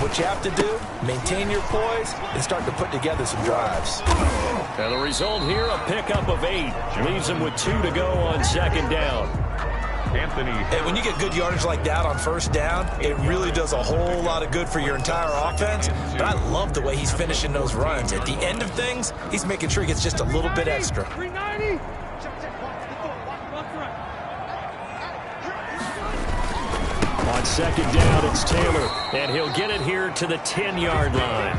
What you have to do, maintain your poise and start to put together some drives. And the result here, a pickup of 8. Leaves him with 2 to go on second down. And when you get good yardage like that on first down, it really does a whole lot of good for your entire offense. But I love the way he's finishing those runs. At the end of things, he's making sure he gets just a little bit extra. On second down, it's Taylor, and he'll get it here to the 10-yard line.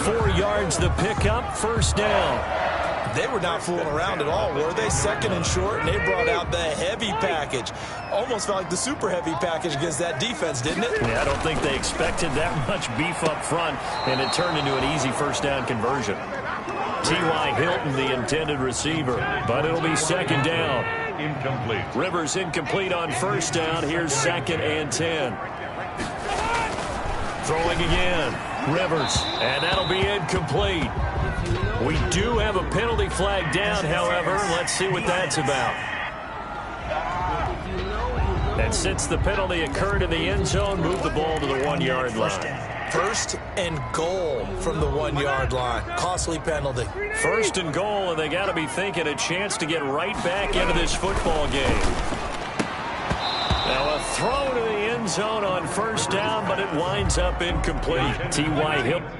4 yards the pickup, first down. They were not fooling around at all, were they? Second and short, and they brought out the heavy package. Almost felt like the super heavy package against that defense, didn't it? Yeah, I don't think they expected that much beef up front, and it turned into an easy first down conversion. T.Y. Hilton, the intended receiver, but it'll be second down. Incomplete. Rivers incomplete on first down. Here's second and 10. Throwing again. Rivers, and that'll be incomplete. We do have a penalty flag down, however. Let's see what that's about. And since the penalty occurred in the end zone, move the ball to the 1-yard line. First and goal from the 1-yard line. Costly penalty. First and goal, and they got to be thinking a chance to get right back into this football game. Now a throw to the end zone on first down, but it winds up incomplete. T.Y. Hilton.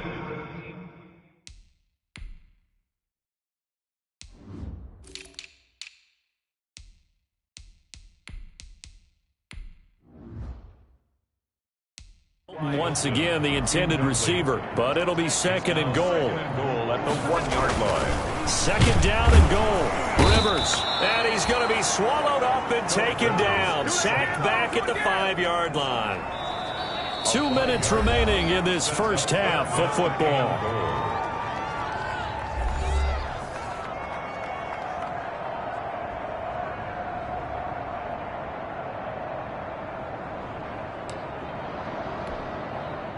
Once again, the intended receiver, but it'll be second and goal. At the 1-yard line. Second down and goal. Rivers, and he's going to be swallowed up and taken down. Sacked back at the 5-yard line. 2 minutes remaining in this first half of football.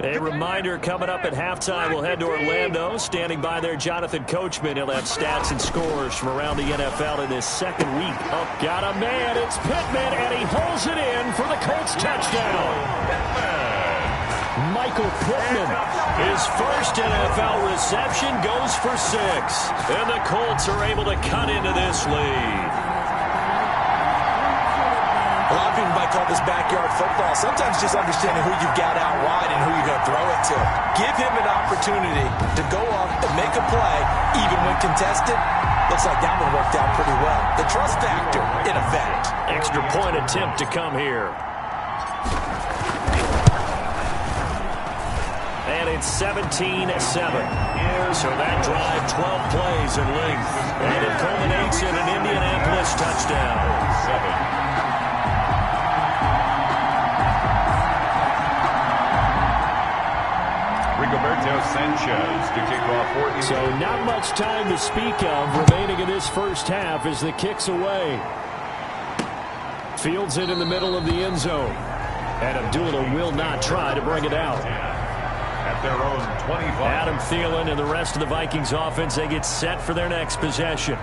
A reminder, coming up at halftime, we'll head to Orlando. Standing by there, Jonathan Coachman. He'll have stats and scores from around the NFL in this second week. Oh, got a man. It's Pittman, and he holds it in for the Colts touchdown. Michael Pittman, his first NFL reception, goes for 6. And the Colts are able to cut into this lead. A lot of people might call this backyard football. Sometimes just understanding who you've got out wide and who you're going to throw it to. Give him an opportunity to go up and make a play, even when contested. Looks like that one worked out pretty well. The trust factor in effect. Extra point attempt to come here. And it's 17-7. So that drive, 12 plays in length. And it culminates in an Indianapolis touchdown. 7. Roberto Sanchez to kick off for. So not much time to speak of remaining in this first half as the kick's away. Fields it in the middle of the end zone. And Abdullah will not try to bring it out. At their own 25. Adam Thielen and the rest of the Vikings offense, they get set for their next possession.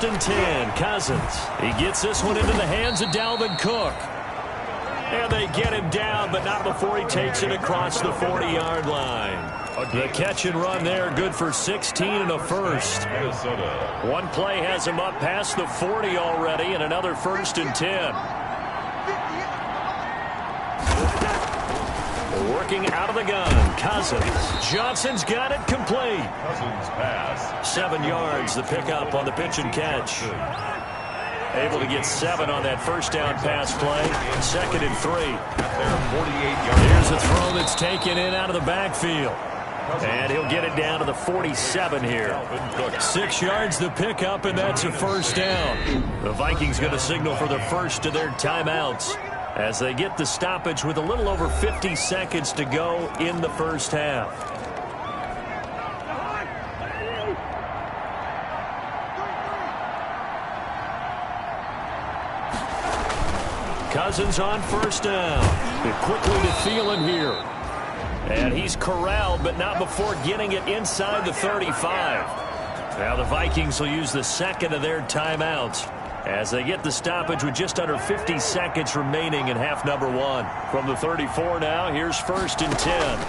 And 10, Cousins. He gets this one into the hands of Dalvin Cook. And they get him down, but not before he takes it across the 40-yard line. The catch and run there, good for 16 and a first. Minnesota. One play has him up past the 40 already, and another 1st and 10. Working out of the gun, Cousins. Johnson's got it complete. Cousins pass. 7 yards, the pickup on the pitch and catch. Able to get 7 on that first down pass play. 2nd and 3. Their 48-yard. Here's a throw that's taken in out of the backfield. And he'll get it down to the 47 here. 6 yards the pickup, and that's a first down. The Vikings going to signal for the first of their timeouts as they get the stoppage with a little over 50 seconds to go in the first half. Cousins on first down. And quickly to Thielen here. And he's corralled, but not before getting it inside the 35. Now the Vikings will use the second of their timeouts as they get the stoppage with just under 50 seconds remaining in half number 1. From the 34 now, here's 1st and 10.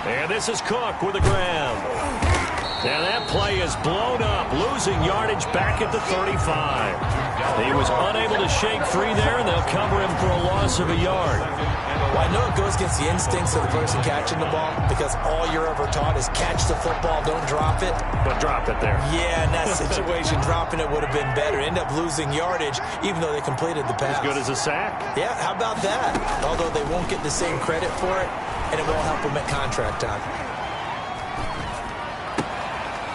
And this is Cook with the ground. Now that play is blown up, losing yardage back at the 35. He was unable to shake free there, and they'll cover him for a loss of a yard. Well, I know it goes against the instincts of the person catching the ball because all you're ever taught is catch the football, don't drop it. But drop it there. Yeah, in that situation, dropping it would have been better. End up losing yardage, even though they completed the pass. As good as a sack. Yeah, how about that? Although they won't get the same credit for it, and it won't help them at contract time.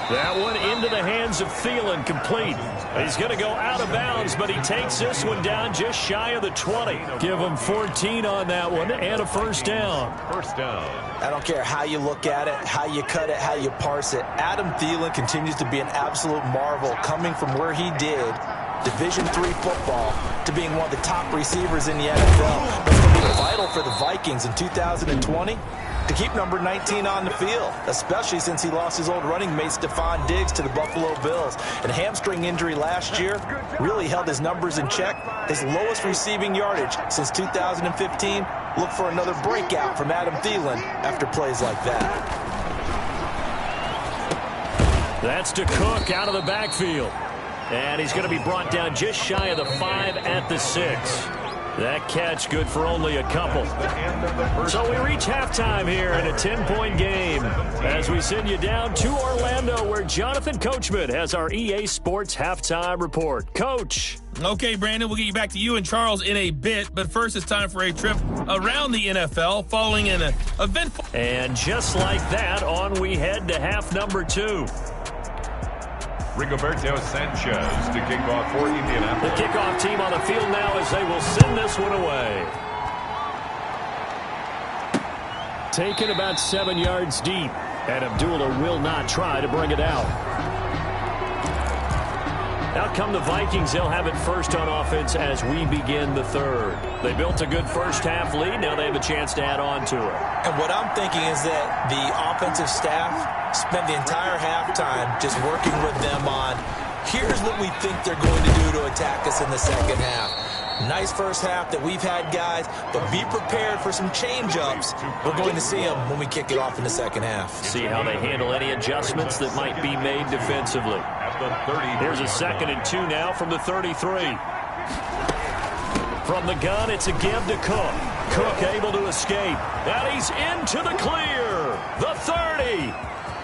That one into the hands of Thielen, complete. He's going to go out of bounds, but he takes this one down just shy of the 20. Give him 14 on that one and a first down. First down. I don't care how you look at it, how you cut it, how you parse it. Adam Thielen continues to be an absolute marvel, coming from where he did, Division III football, to being one of the top receivers in the NFL. That's going to be vital for the Vikings in 2020. To keep number 19 on the field, especially since he lost his old running mate Stephon Diggs to the Buffalo Bills. And a hamstring injury last year really held his numbers in check. His lowest receiving yardage since 2015. Look for another breakout from Adam Thielen after plays like that. That's to Cook out of the backfield. And he's going to be brought down just shy of the 5 at the 6. That catch good for only a couple. So we reach halftime here in a 10-point game as we send you down to Orlando where Jonathan Coachman has our EA Sports halftime report. Coach. Okay, Brandon, we'll get you back to you and Charles in a bit, but first it's time for a trip around the NFL following an eventful... And just like that, on we head to half number 2. Rigoberto Sanchez to kick off for Indianapolis. The kickoff team on the field now as they will send this one away. Taken about 7 yards deep, and Abdullah will not try to bring it out. Out come the Vikings. They'll have it first on offense as we begin the third. They built a good first half lead. Now they have a chance to add on to it. And what I'm thinking is that the offensive staff spent the entire halftime just working with them on, here's what we think they're going to do to attack us in the second half. Nice first half that we've had, guys, but be prepared for some change-ups. We're going to see them when we kick it off in the second half. See how they handle any adjustments that might be made defensively. Here's a 2nd and 2 now from the 33. From the gun, it's a give to Cook. Cook able to escape. And he's into the clear. The 30.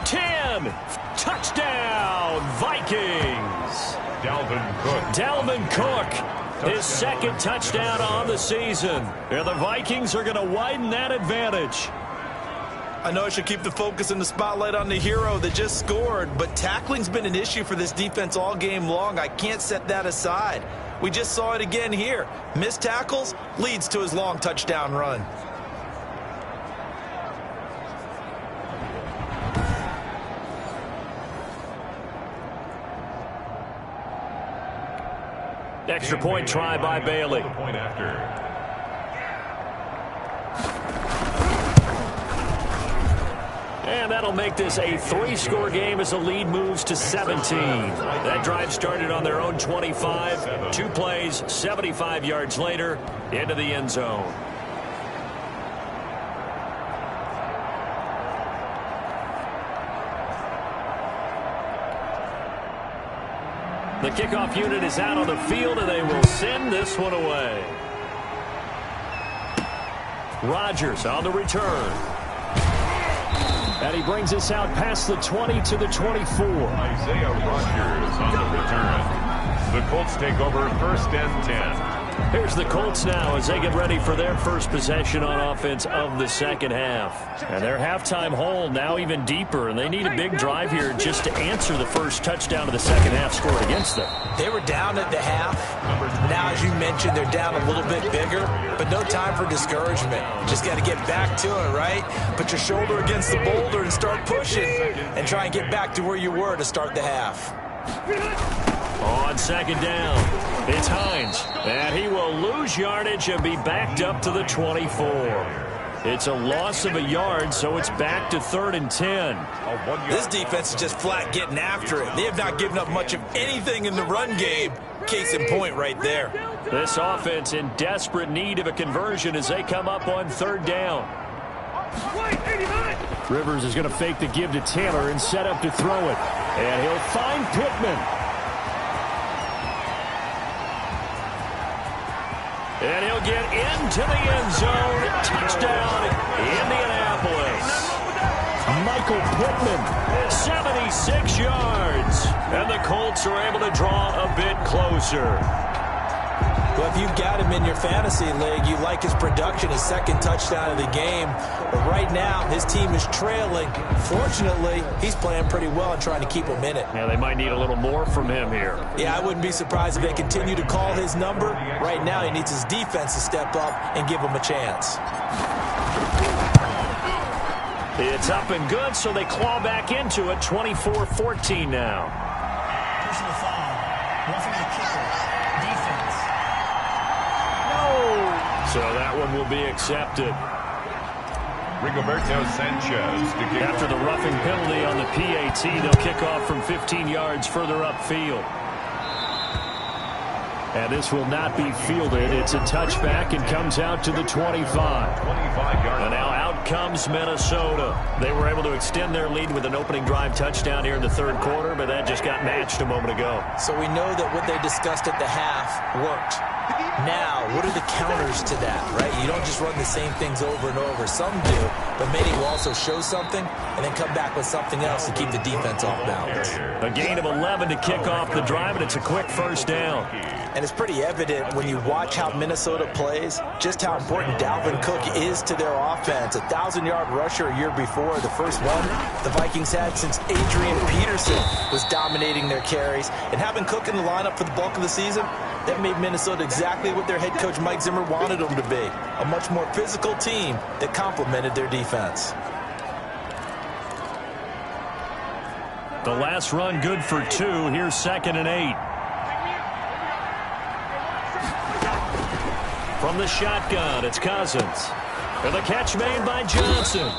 10. Touchdown, Vikings. Dalvin Cook, his second touchdown on the season. And the Vikings are going to widen that advantage. I know I should keep the focus and the spotlight on the hero that just scored, but tackling's been an issue for this defense all game long. I can't set that aside. We just saw it again here. Missed tackles leads to his long touchdown run. Extra point try by Bailey. Point after. And that'll make this a 3-score game as the lead moves to 17. That drive started on their own 25. 2 plays, 75 yards later, into the end zone. The kickoff unit is out on the field, and they will send this one away. Rodgers on the return. And he brings us out past the 20 to the 24. Isaiah Rodgers on the return. The Colts take over 1st and 10. Here's the Colts now as they get ready for their first possession on offense of the second half. And their halftime hole now even deeper, and they need a big drive here just to answer the first touchdown of the second half scored against them. They were down at the half. Now, as you mentioned, they're down a little bit bigger, but no time for discouragement. Just got to get back to it, right? Put your shoulder against the boulder and start pushing and try and get back to where you were to start the half. On second down, it's Hines, and he will lose yardage and be backed up to the 24. It's a loss of a yard, so it's back to 3rd and 10. This defense is just flat getting after it. They have not given up much of anything in the run game. Case in point right there. This offense in desperate need of a conversion as they come up on 3rd down. Rivers is going to fake the give to Taylor and set up to throw it. And he'll find Pittman. And he'll get into the end zone. Touchdown, Indianapolis. Michael Pittman, 76 yards. And the Colts are able to draw a bit closer. Well, if you've got him in your fantasy league, you like his production, his second touchdown of the game. But right now, his team is trailing. Fortunately, he's playing pretty well and trying to keep him in it. Yeah, they might need a little more from him here. Yeah, I wouldn't be surprised if they continue to call his number. Right now, he needs his defense to step up and give him a chance. It's up and good, so they claw back into it, 24-14 now. Personal foul. Roughing the kicker. Defense. So that one will be accepted. Rigoberto Sanchez to kick After the roughing penalty on the PAT, they'll kick off from 15 yards further upfield. And this will not be fielded. It's a touchback and comes out to the 25. 25-yard. And now out comes Minnesota. They were able to extend their lead with an opening drive touchdown here in the 3rd quarter, but that just got matched a moment ago. So we know that what they discussed at the half worked. Now, what are the counters to that, right? You don't just run the same things over and over. Some do, but many will also show something and then come back with something else to keep the defense off balance. A gain of 11 to kick off the drive, and it's a quick 1st down. And it's pretty evident when you watch how Minnesota plays, just how important Dalvin Cook is to their offense. 1,000-yard rusher a year before, the first one the Vikings had since Adrian Peterson was dominating their carries. And having Cook in the lineup for the bulk of the season, that made Minnesota exactly what their head coach Mike Zimmer wanted them to be. A much more physical team that complemented their defense. The last run good for 2. Here's 2nd and 8. From the shotgun, it's Cousins. And the catch made by Johnson.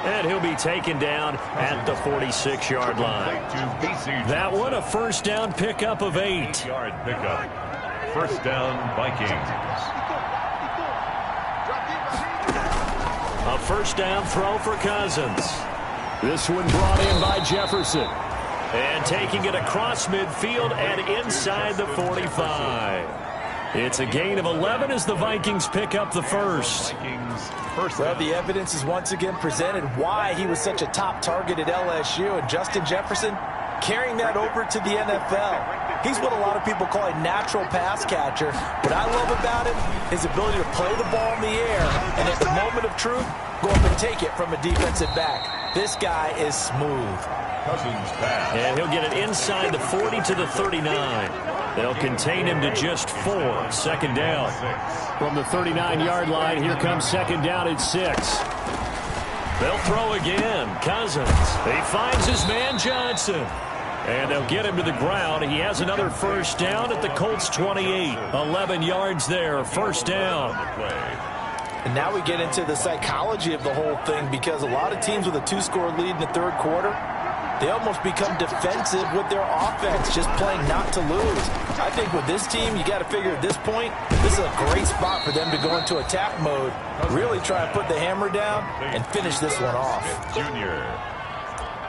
And he'll be taken down at the 46-yard line. That one, a 1st down pickup of 8. 8-yard pickup. 1st down, Vikings. A 1st down throw for Cousins. This one brought in by Jefferson. And taking it across midfield and inside the 45. It's a gain of 11 as the Vikings pick up the 1st. Well, the evidence is once again presented why he was such a top target at LSU. And Justin Jefferson carrying that over to the NFL. He's what a lot of people call a natural pass catcher. What I love about him, his ability to play the ball in the air and at the moment of truth, go up and take it from a defensive back. This guy is smooth. Cousins pass. And he'll get it inside the 40 to the 39. They'll contain him to just 4. 2nd down. From the 39-yard line, here comes 2nd down at 6. They'll throw again. Cousins. He finds his man Johnson. And they'll get him to the ground. He has another 1st down at the Colts 28. 11 yards there. 1st down. And now we get into the psychology of the whole thing, because a lot of teams with a 2-score lead in the 3rd quarter, they almost become defensive with their offense, just playing not to lose. I think with this team, you got to figure at this point, this is a great spot for them to go into attack mode, really try to put the hammer down and finish this one off. Junior.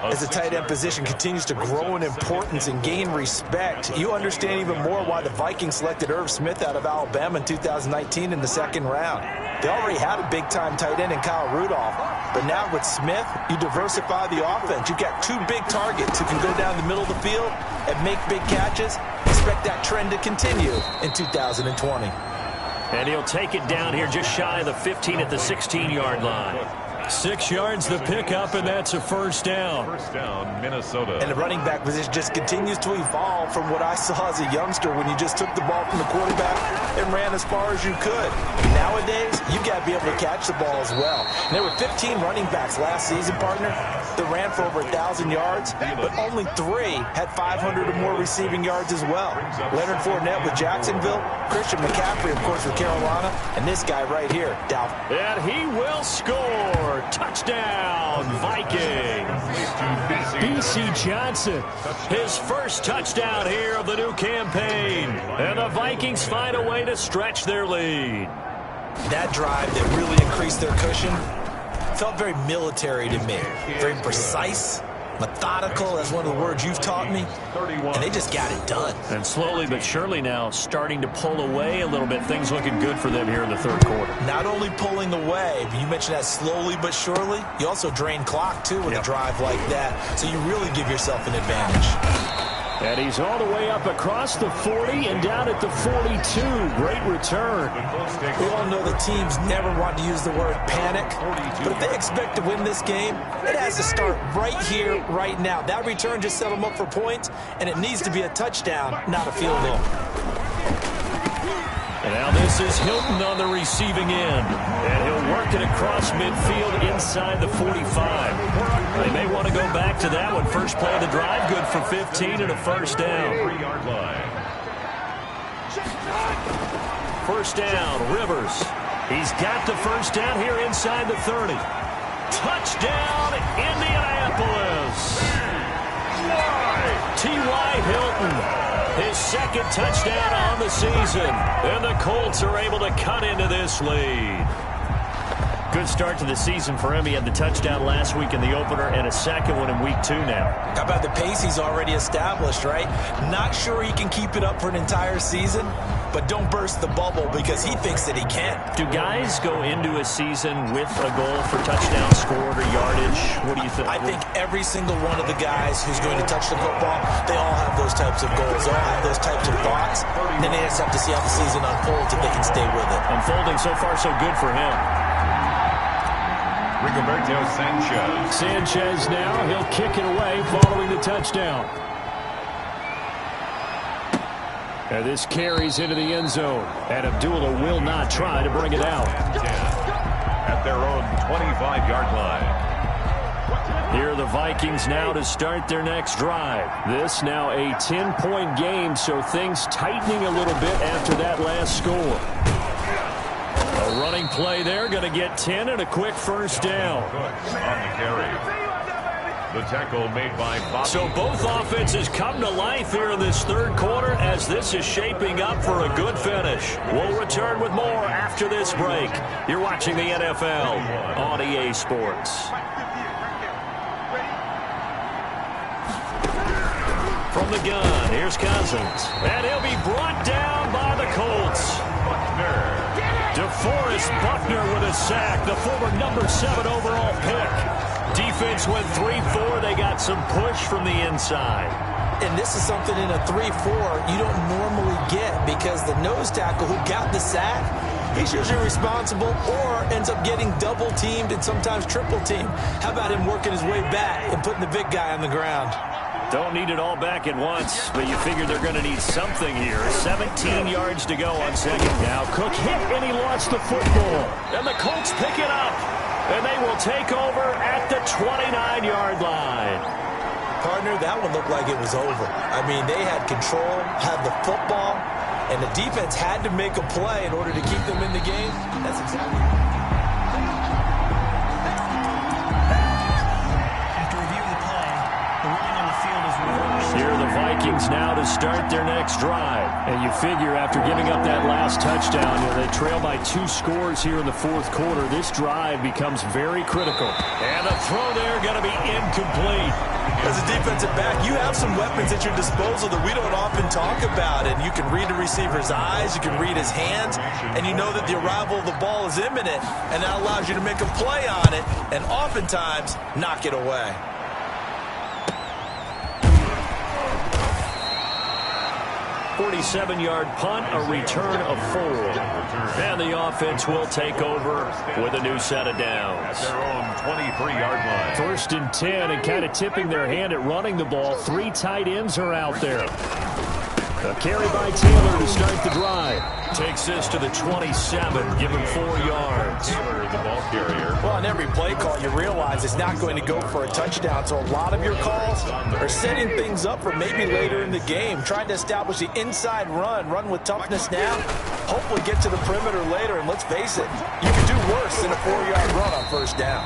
As the tight end position continues to grow in importance and gain respect, you understand even more why the Vikings selected Irv Smith out of Alabama in 2019 in the 2nd round. They already had a big-time tight end in Kyle Rudolph, but now with Smith, you diversify the offense. You've got 2 big targets who can go down the middle of the field and make big catches. Expect that trend to continue in 2020. And he'll take it down here just shy of the 15 at the 16-yard line. 6 yards the pickup, and that's a 1st down. 1st down, Minnesota. And the running back position just continues to evolve from what I saw as a youngster when you just took the ball from the quarterback and ran as far as you could. Nowadays, you got to be able to catch the ball as well. And there were 15 running backs last season, partner. that ran for over 1,000 yards, but only 3 had 500 or more receiving yards as well. Leonard Fournette with Jacksonville, Christian McCaffrey, of course, with Carolina, and this guy right here, Dalvin. And he will score. Touchdown, Vikings. B.C. Johnson, his first touchdown here of the new campaign. And the Vikings find a way to stretch their lead. That drive that really increased their cushion felt very military to me. Very precise, methodical, that's one of the words you've taught me. And they just got it done. And slowly but surely now starting to pull away a little bit. Things looking good for them here in the third quarter. Not only pulling away, but you mentioned that slowly but surely. You also drain clock, too, with a drive like that. So you really give yourself an advantage. And he's all the way up across the 40 and down at the 42. Great return. We all know the teams never want to use the word panic, but if they expect to win this game, it has to start right here, right now. That return just set them up for points, and it needs to be a touchdown, not a field goal. And now this is Hilton on the receiving end. And he'll work it across midfield inside the 45. They may want to go back to that one. First play of the drive, good for 15 and a first down. First down, Rivers. He's got the first down here inside the 30. Touchdown, Indianapolis. T.Y. Hilton. His second touchdown on the season. And the Colts are able to cut into this lead. Good start to the season for him. He had the touchdown last week in the opener and a second one in week 2 now. How about the pace he's already established, right? Not sure he can keep it up for an entire season, but don't burst the bubble because he thinks that he can. Do guys go into a season with a goal for touchdown scored or yardage? What do you think? I think every single one of the guys who's going to touch the football, they all have those types of goals. They all have those types of thoughts. Then they just have to see how the season unfolds if they can stay with it. Unfolding so far so good for him. Rigoberto Sanchez. Sanchez now, he'll kick it away following the touchdown. And this carries into the end zone. And Abdullah will not try to bring it out. At their own 25-yard line. Here are the Vikings now to start their next drive. This now a 10-point game, so things tightening a little bit after that last score. A running play there, going to get 10 and a quick first down. On the carry. The tackle made by Bobby. So both offenses come to life here in this third quarter as this is shaping up for a good finish. We'll return with more after this break. You're watching the NFL on EA Sports. From the gun, here's Cousins. And he'll be brought down by the Colts. DeForest Buckner with a sack, the former number 7 overall pick. Defense went 3-4. They got some push from the inside. And this is something in a 3-4 you don't normally get because the nose tackle who got the sack, he's usually responsible or ends up getting double-teamed and sometimes triple-teamed. How about him working his way back and putting the big guy on the ground? Don't need it all back at once, but you figure they're going to need something here. 17 yards to go on second. Now Cook hit and he lost the football. And the Colts pick it up. And they will take over at the 29-yard line. Partner, that one looked like it was over. I mean, they had control, had the football, and the defense had to make a play in order to keep them in the game. That's exactly right. Here are the Vikings now to start their next drive. And you figure after giving up that last touchdown, they trail by 2 scores here in the fourth quarter. This drive becomes very critical. And the throw there going to be incomplete. As a defensive back, you have some weapons at your disposal that we don't often talk about. And you can read the receiver's eyes, you can read his hands, and you know that the arrival of the ball is imminent. And that allows you to make a play on it and oftentimes knock it away. 47-yard punt, a return of 4. And the offense will take over with a new set of downs. At their own 23-yard line. First and 10, and kind of tipping their hand at running the ball. 3 tight ends are out there. A carry by Taylor to start the drive. Takes this to the 27, give him 4 yards. Taylor, the ball carrier. Well, on every play call, you realize it's not going to go for a touchdown. So a lot of your calls are setting things up for maybe later in the game, trying to establish the inside run with toughness now, hopefully get to the perimeter later. And let's face it, you can do worse than a 4-yard run on first down.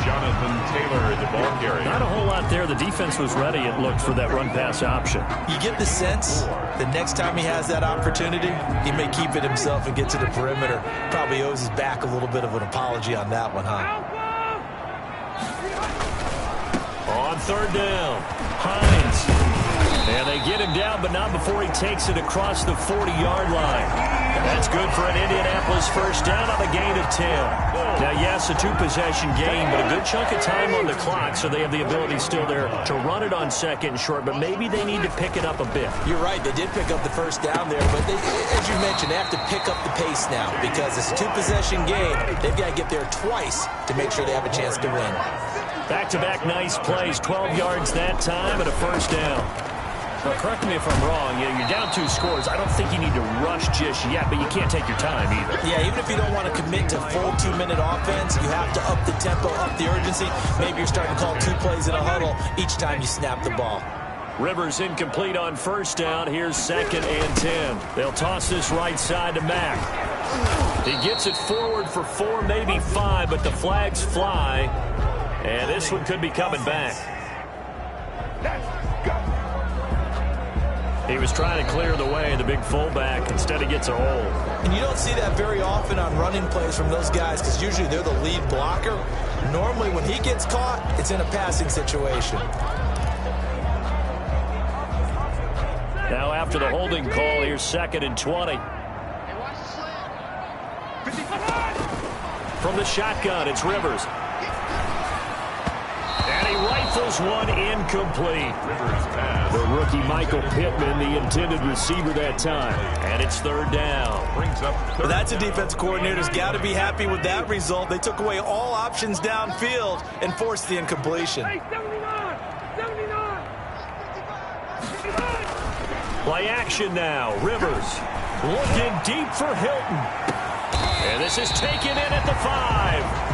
Jonathan Taylor, the ball carrier. Not a whole lot there. The defense was ready, it looked, for that run-pass option. You get the sense the next time he has that opportunity, he may keep it himself and get to the perimeter. Probably owes his back a little bit of an apology on that one, huh? On third down, Hines. And they get him down, but not before he takes it across the 40-yard line. That's good for an Indianapolis first down on a gain of 10. Now, yes, a 2-possession game, but a good chunk of time on the clock, so they have the ability still there to run it on second and short, but maybe they need to pick it up a bit. You're right. They did pick up the first down there, but as you mentioned, they have to pick up the pace now because it's a 2-possession game. They've got to get there twice to make sure they have a chance to win. Back-to-back nice plays, 12 yards that time and a first down. Well, correct me if I'm wrong. You're down 2 scores. I don't think you need to rush just yet, but you can't take your time either. Yeah, even if you don't want to commit to full 2-minute offense, you have to up the tempo, up the urgency. Maybe you're starting to call 2 plays in a huddle each time you snap the ball. Rivers incomplete on first down. Here's 2nd and 10. They'll toss this right side to Mack. He gets it forward for 4, maybe 5, but the flags fly. And this one could be coming back. He was trying to clear the way, the big fullback. Instead, he gets a hold. And you don't see that very often on running plays from those guys because usually they're the lead blocker. Normally, when he gets caught, it's in a passing situation. Now, after the holding call, here's 2nd and 20. From the shotgun, it's Rivers. And he rifles one incomplete. The rookie Michael Pittman, the intended receiver that time. And it's 3rd down. Well, that's a defense coordinator's got to be happy with that result. They took away all options downfield and forced the incompletion. Play action now. Rivers looking deep for Hilton. And this is taken in at the 5.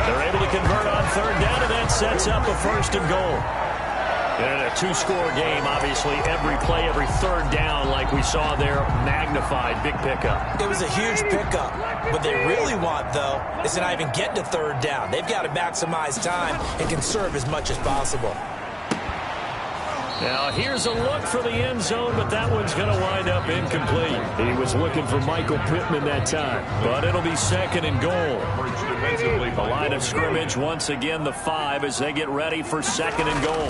They're able to convert on 3rd down, and that sets up a 1st and goal. In a 2-score game, obviously, every play, every 3rd down, like we saw there, magnified, big pickup. It was a huge pickup. What they really want, though, is to not even get to 3rd down. They've got to maximize time and conserve as much as possible. Now, here's a look for the end zone, but that one's going to wind up incomplete. He was looking for Michael Pittman that time, but it'll be 2nd and goal. The line of scrimmage, once again, the 5 as they get ready for 2nd and goal.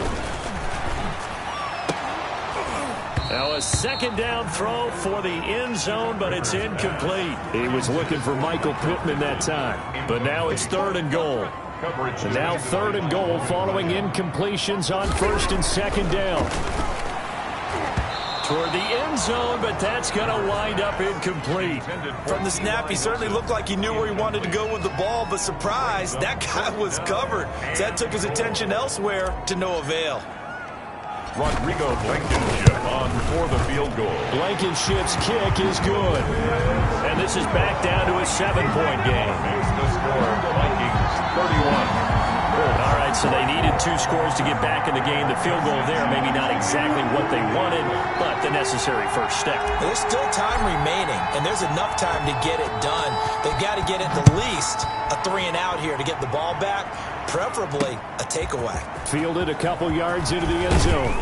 Now, a 2nd down throw for the end zone, but it's incomplete. He was looking for Michael Pittman that time, but now it's 3rd and goal. And now 3rd and goal following incompletions on 1st and 2nd down. Toward the end zone, but that's going to wind up incomplete. From the snap, he certainly looked like he knew where he wanted to go with the ball, but surprise, that guy was covered. So that took his attention elsewhere to no avail. Rodrigo Blankenship on for the field goal. Blankenship's kick is good. And this is back down to a 7-point game. Makes the score Vikings 31. All right, so they needed 2 scores to get back in the game. The field goal there, maybe not exactly what they wanted, but the necessary first step. There's still time remaining, and there's enough time to get it done. They've got to get at the least a 3-and-out here to get the ball back, preferably a takeaway. Fielded a couple yards into the end zone.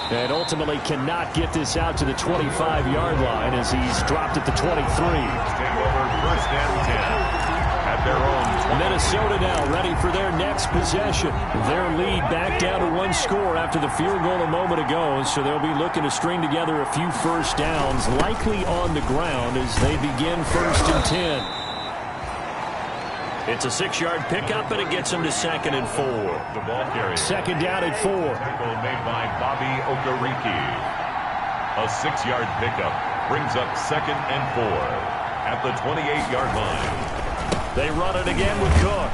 And ultimately cannot get this out to the 25-yard line as he's dropped at the 23. Take over 1st and 10. At their own. Minnesota now ready for their next possession. Their lead back down to 1 score after the field goal a moment ago, so they'll be looking to string together a few first downs, likely on the ground as they begin 1st and 10. It's a 6-yard pickup, and it gets them to 2nd and 4. The ball carrier. 2nd down at 4. Tackle made by Bobby Okereke. A 6-yard pickup brings up 2nd and 4 at the 28-yard line. They run it again with Cook.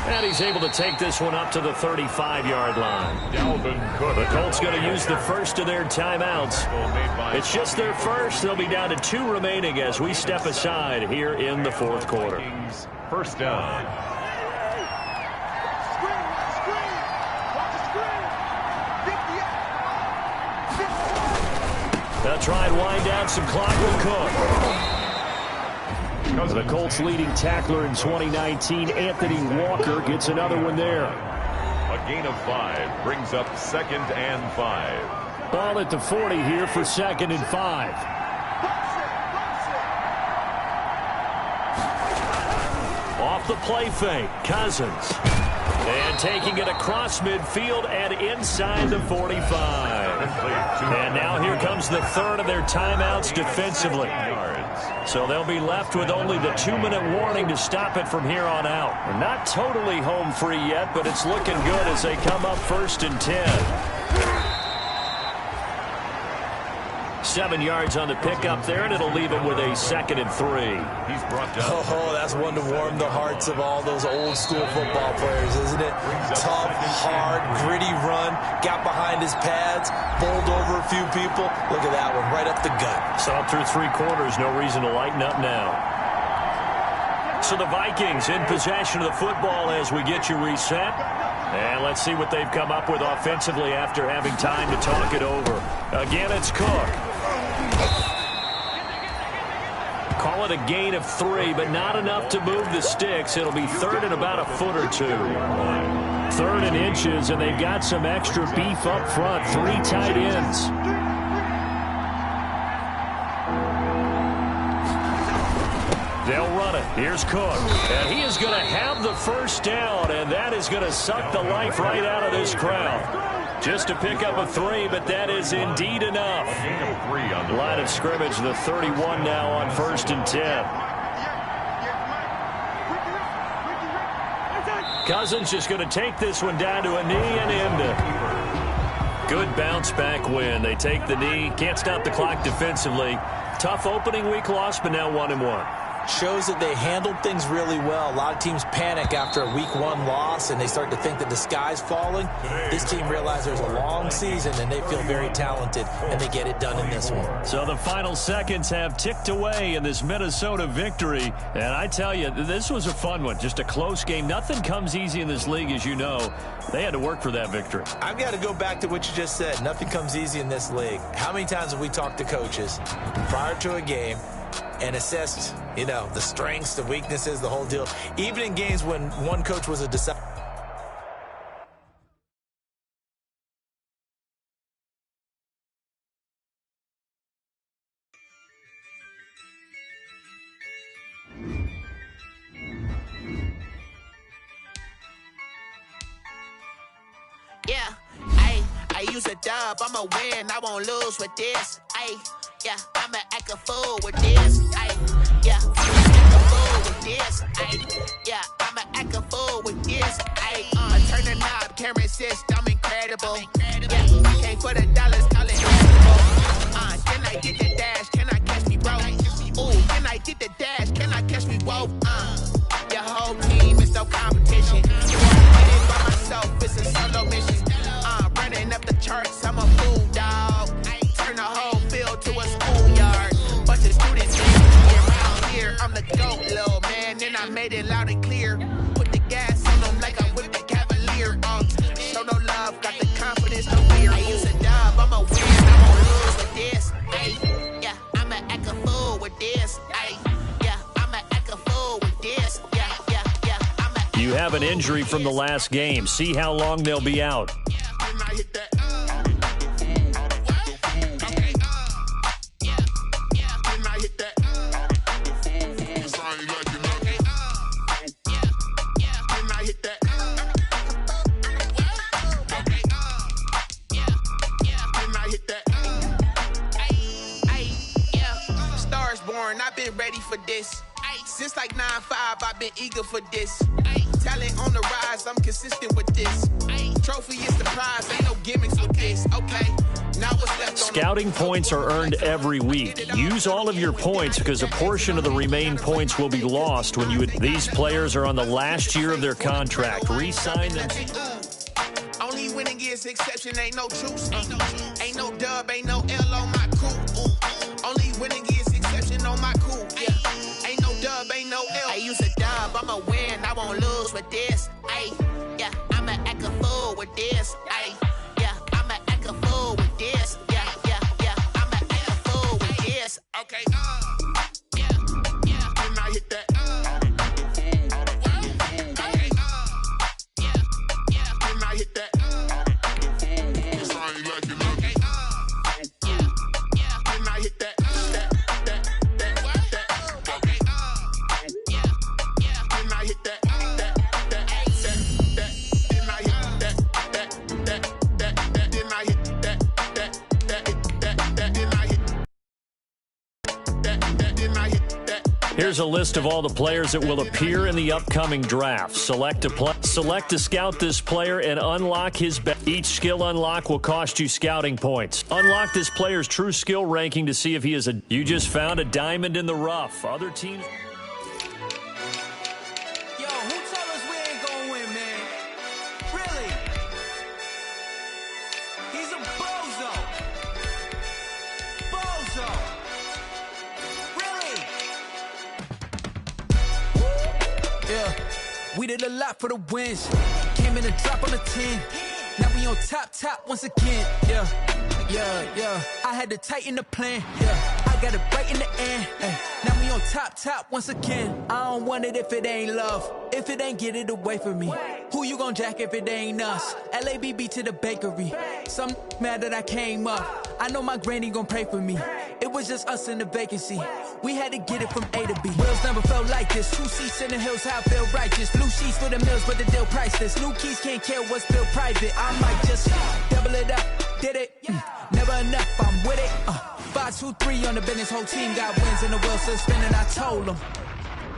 And he's able to take this one up to the 35-yard line. The Colts going to use the first of their timeouts. It's just their first. They'll be down to 2 remaining as we step aside here in the fourth quarter. First down. They'll try and wind down some clock with Cook. The Colts' leading tackler in 2019, Anthony Walker, gets another one there. A gain of 5 brings up 2nd and 5. Ball at the 40 here for 2nd and 5. Off the play fake, Cousins. And taking it across midfield and inside the 45. And now here comes the third of their timeouts defensively. So they'll be left with only the 2-minute warning to stop it from here on out. We're not totally home free yet, but it's looking good as they come up 1st and 10. 7 yards on the pickup there, and it'll leave him with a 2nd and 3. He's brought down. Oh, that's one to warm the hearts of all those old school football players, isn't it? Tough, hard, gritty run, got behind his pads, bowled over a few people. Look at that one, right up the gut. So up through 3 quarters, no reason to lighten up now. So the Vikings in possession of the football as we get you reset. And let's see what they've come up with offensively after having time to talk it over. Again, it's Cook. Call it a gain of 3, but not enough to move the sticks. It'll be 3rd and about a foot or 2. 3rd and inches, and they've got some extra beef up front. 3 tight ends. They'll run it. Here's Cook. And he is going to have the first down, and that is going to suck the life right out of this crowd. Just to pick up a 3, but that is indeed enough. Line of scrimmage, the 31 now on 1st and 10. Cousins just going to take this one down to a knee and end it. Good bounce back win. They take the knee. Can't stop the clock defensively. Tough opening week loss, but now 1-1. Shows that they handled things really well. A lot of teams panic after a week 1 loss, and they start to think that the sky's falling. This team realizes there's a long season, and they feel very talented, and they get it done in this one. So the final seconds have ticked away in this Minnesota victory. And I tell you, this was a fun one. Just a close game. Nothing comes easy in this league, as you know. They had to work for that victory. I've got to go back to what you just said. Nothing comes easy in this league. How many times have we talked to coaches prior to a game and assessed, the strengths, the weaknesses, the whole deal? Even in games when one coach was a decider. Yeah, I use a dub, I'ma win, I won't lose with this. Yeah, I'ma act a fool with this. Yeah, I'ma act a fool with this. Yeah, I'ma act a fool with this. I turn the knob, camera assist, I'm incredible. Yeah, came for the dollars, call it incredible. Can I get the dash? Can I catch me, bro? Ooh, can I get the dash? Can I catch me, whoa? Your whole team is no competition. Get it by myself, it's a solo mission. Running up the charts, I'm a fool, dog. Turn the whole field to a schoolyard. Bunch of students around here. I'm the GOAT, little man, and I made it loud and clear. Put the gas on them like I'm with the Cavalier. Show no love, got the confidence, no fear. I use a dub, I'ma win, I won't lose with this. Yeah, I'ma act a fool with this. Yeah, I'ma act a fool with this. Yeah, I'ma. You have an injury from the last game. See how long they'll be out. I've been ready for this. Since like 9-5, I've been eager for this. Talent on the rise, I'm consistent with this. Trophy is the prize, ain't no gimmicks with this. Okay, Now what's left on Scouting points are earned every week. Use all of your points because a portion of the remaining points will be lost when you... These players are on the last year of their contract. Re-sign them. Only winning is exception, ain't no truce. Ain't no dub, ain't no L on my crew. Only winning is exception on my crew. Yeah. Ain't no dub, ain't no L. I use a dub, I'ma win, I won't lose with this. Ay, yeah, I'ma act a fool with this. Ay, yeah, I'ma act a fool with this. Yeah, yeah, yeah, I'ma act a fool with this. Okay, yeah, yeah, and I hit that. Hit that. Here's a list of all the players that will appear in the upcoming draft. Select to scout this player and unlock his each skill unlock will cost you scouting points. Unlock this player's true skill ranking to see if he is you just found a diamond in the rough. Other teams... Yo, who told us we ain't gonna win, man? Really? He's a bozo. Bozo. Yeah, we did a lot for the wins. Came in a drop on the 10. Now we on top once again. Yeah. I had to tighten the plan. Yeah, I got it right in the end. Now we on top once again. I don't want it if it ain't love. If it ain't, get it away from me. Who you gon' jack if it ain't us? LABB to the bakery. Some mad that I came up. I know my granny gon' pray for me. It was just us in the vacancy. We had to get it from A to B. Wheels never felt like this. 2 seats in the hills, how I feel righteous. Blue sheets for the mills, but the deal priceless. New keys can't care what's still private. I might just double it up. Did it? Never enough, I'm with it. 5, 2, 3 on the business. Whole team got wins and the wheels still spinning. I told them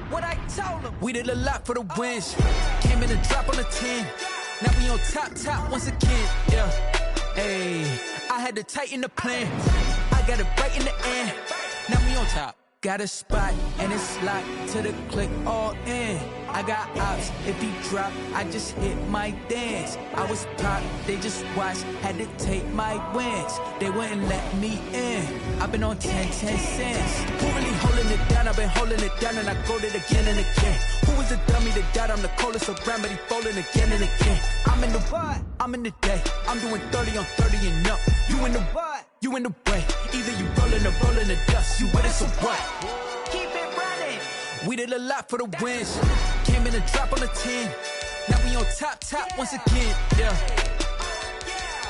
what I told them. We did a lot for the wins. Came in a drop on the 10. Now we on top once again. Yeah. Hey, I had to tighten the plan. I got it right in the end. Now we on top. Got a spot and it's locked to the click all in. I got ops, if he drop, I just hit my dance. I was pop, they just watched, had to take my wins. They wouldn't let me in. I've been on 10 cents. Who really holding it down? I've been holding it down and I go it again and again. Who was the dummy that died? I'm the coldest around, but he falling again and again. I'm in the what? I'm in the day. I'm doing 30 on 30 and up. You in the what? You in the way. Either you rolling or rolling the dust. You with it, so what? Keep it running. We did a lot for the wins. Came in a drop on the 10. Now we on top once again. Yeah.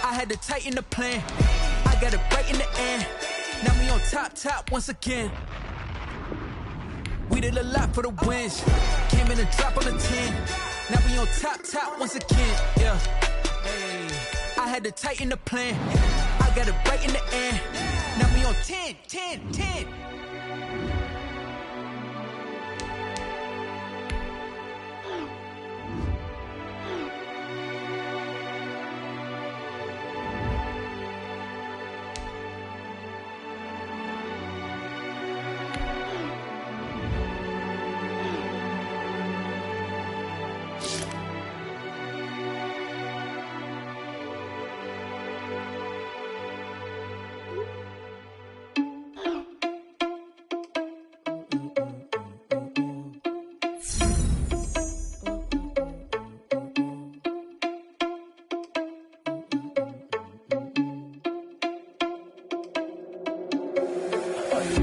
I had to tighten the plan. I got it right in the end. Now we on top once again. We did a lot for the wins. Came in a drop on the 10. Now we on top once again. Yeah. Hey, I had to tighten the plan. I got it right in the end. Now we on 10.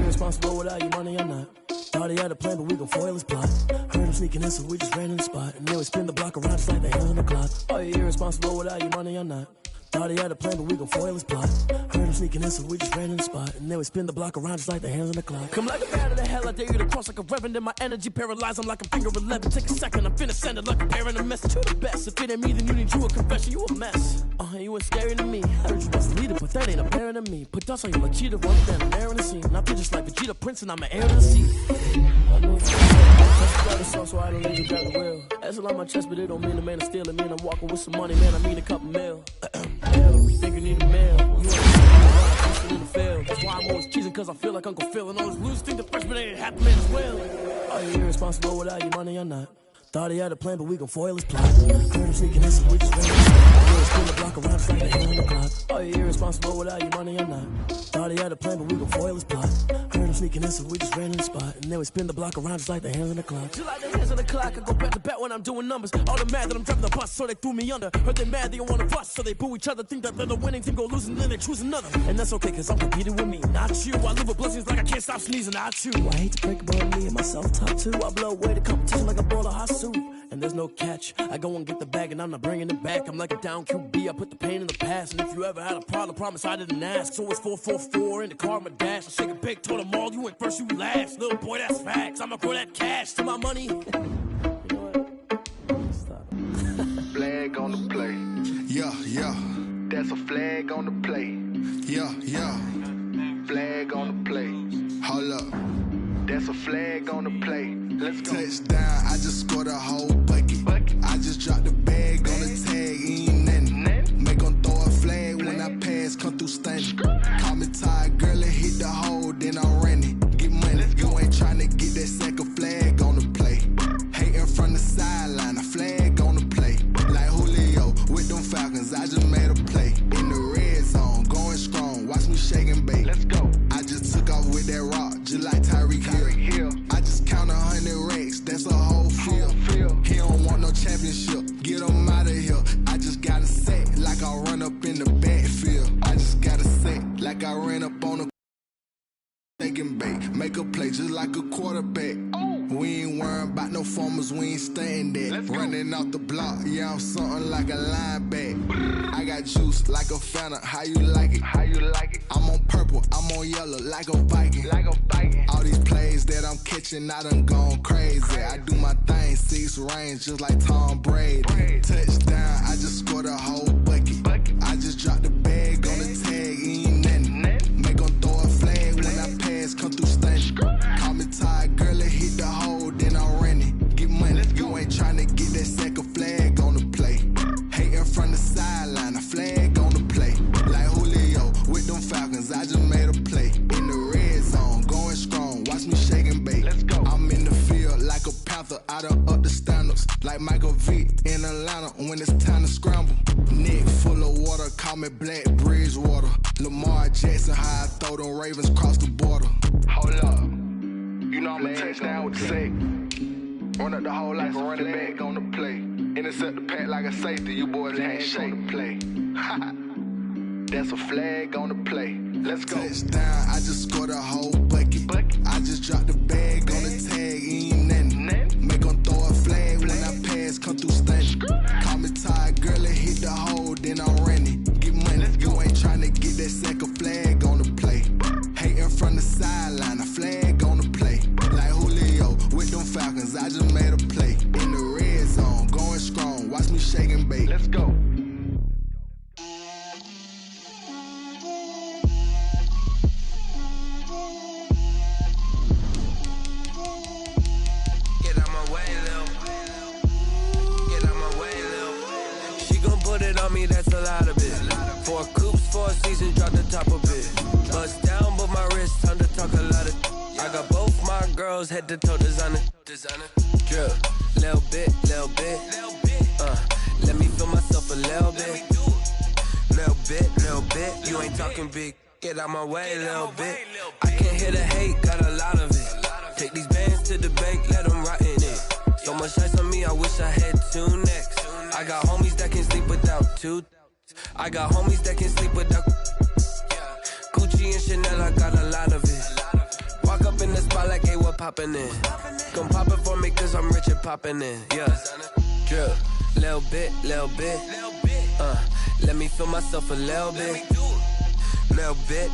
Irresponsible without your money or not. Thought he had a plan, but we gon' foil his plot. Heard him sneaking in, so we just ran in the spot. And then we spin the block around just like the hands on the clock. Are you irresponsible without your money or not? Thought he had a plan, but we gon' foil his plot. Heard him sneaking in, so we just ran in the spot. And then we spin the block around just like the hands on the clock. Come like a bat of the hell, I dare you to cross like a reverend. In my energy paralyzed, I'm like a finger 11. Take a second, I'm finna send it like a bearing a message to the best. If it ain't me, then you need you a confession, you a mess. You ain't scary to me. I heard you was the leader, but that ain't apparent to me. Put dust on you like cheetah, running down an air in the scene. I feel just like Vegeta Prince, and I'm an heir to the seat. I know got a sauce, so I don't let you grab the wheel. That's on my chest, but it don't mean the man is stealing. Mean I'm walking with some money, man. I mean a couple mil. Think you need a mail. You cause I feel like Uncle Phil. And all those losers think the freshman ain't half the man as well. Are you irresponsible without your money or not? Thought he had a plan, but we gon' foil his plot. Heard him sneaking in, so we just ran his spot. Spin the block around, just like the hand on the clock. Are you irresponsible without your money or not? Thought he had a plan, but we gon' foil his plot. Heard him sneaking in, so we just ran in the spot. And then we spin the block around, just like the hands on the clock. Just like the hands on the clock, I go back to back when I'm doing numbers. All the mad that I'm driving the bus, so they threw me under. Heard they mad, they don't wanna bust, so they boo each other. Think that they're the winning team, go losing, then they choose another. And that's okay, cause I'm competing with me, not you. I live with blessings like I can't stop sneezing, not you. I hate to break about me and myself top two. I blow away the competition like a bowl of hot soup. And there's no catch. I go and get the bag and I'm not bringing it back. I'm like a down QB, I put the pain in the past. And if you ever had a problem, promise I didn't ask. So it's 444 in the car, my dash. I shake a big, told them all, you went first, you last. Little boy, that's facts. I'ma grow that cash to my money. You know what? Stop. Flag on the play. Yeah, yeah. That's a flag on the play. Yeah, yeah. Flag on the play. Hold up. That's a flag on the play. Let's go. Touchdown, I just scored a whole bucket. I just dropped the bag on the tag, ain't nothing. Make them throw a flag when I pass, come through stunning. Call me tired, girl, and hit the hole, then I'm running. Get money, you ain't trying to get that second flag on the play. Hating from the sideline, a flag on the play. Like Julio with them Falcons, I just made a play. In the red zone, going strong, watch me shake and bake. Let's go. I just took off with that rock, just like Tyreek Hill. I just count 100 racks, that's a whole field. He don't want no championship, get him out of here. I just got a set, like I run up in the backfield. I just got a set, like I ran up on a take and bake. Make a play just like a quarterback. We ain't worrying about no formers, we ain't staying there. Running off the block, yeah, I'm something like a linebacker. I got juice like a Fanta, how you like it? How you like it? I'm on purple, I'm on yellow, like a Viking. Like a Viking. All these plays that I'm catching, I done gone crazy. I do my thing, 6 range, just like Tom Brady. Touchdown, I just scored a whole bucket. I just dropped the bag on the tag, ain't nothing. Make them throw a flag when I pass, come through stunning. Call me tired, girl, and hit the hole, then I'm running. Get money, you ain't trying to get that second flag on the play. Hating from the sideline, a flag on the play. Like Julio with them Falcons, I just made a play. In the red zone, going strong, watch me shake and bake. Let's go. I'm in the field like a Panther, I done up the standards. Like Michael Vick in Atlanta when it's time to scramble. Neck full of water, call me Black Bridgewater. Lamar Jackson, how I throw them Ravens cross the border. Hold up. You know I'm a touchdown with the sack. Run up the hole like a running back on the play. Intercept the pack like a safety, you boys can't shake the play. That's a flag on the play. Let's go. Touchdown, I just scored a whole bucket. I just dropped the bag on the tag, ain't nothing. Make them throw a flag when I pass, come through stunning. Call me tired, girl, and hit the hole, then I'm running. Get money, you ain't trying to get that second flag on the play. Hating from the sideline, a flag on the play. Like Julio with them Falcons, I just made a play. In the red zone, going strong, watch me shake and bake. Let's go. Get out my way, Lil. Get out my way, Lil. She gon' put it on me, that's a lot of it. 4 coops, 4 seasons, drop the top of it. Bust down, but my wrist, time to talk a lot of. I got both my girls head to toe designer. Drill, little bit. Let me feel myself a little bit. Little bit. You ain't talking big. Get out my way, little bit. I can't hear the hate, got a lot of it. Take these bands to the bank, let them rot in it. So much ice on me, I wish I had 2 necks. I got homies that can sleep without 2. I got homies that can sleep without. Gucci and Chanel, I got a lot of it. Walk up in the spot like, hey, what poppin' in? Come pop it for me, cause I'm rich and poppin' in. Yeah, drill, little bit. Let me feel myself a little bit. Little bit.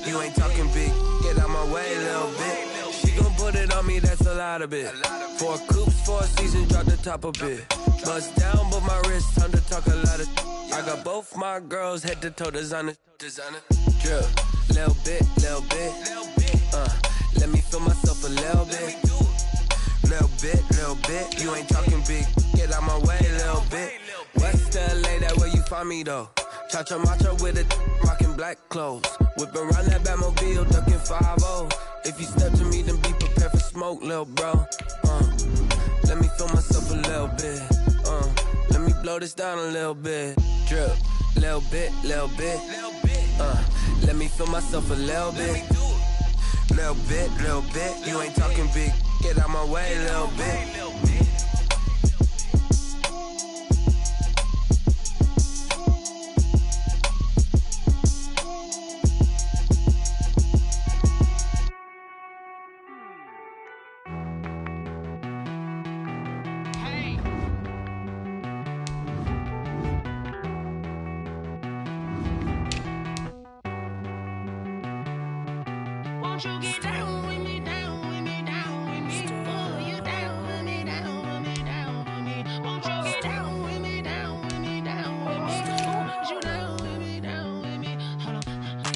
You ain't talking big. Get out my way, little bit. She gon' put it on me, that's a lot of it. 4 coops, 4 seasons, drop the top of it. Bust down, but my wrist, time to talk a lot of. I got both my girls head to toe designer. Drill, little bit. Let me feel myself a little bit. Little bit. You ain't talking big. Get out my way, little bit. West LA, that where you find me though. Cha-cha matcha with a rockin' black clothes. Whippin' around that Batmobile, duckin' If you step to me, then be prepared for smoke, little bro. Let me feel myself a little bit. Let me blow this down a little bit. Drip, little bit, little bit. Let me feel myself a little bit. Little bit, little bit. You ain't talking big. Get out my way, little bit. Won't you get down with me, down with me, down with me? Oh, you down with me, down with me, down with me. Won't you get down with me, down with me, down with me? Oh, you down with me, down with me? Hold on.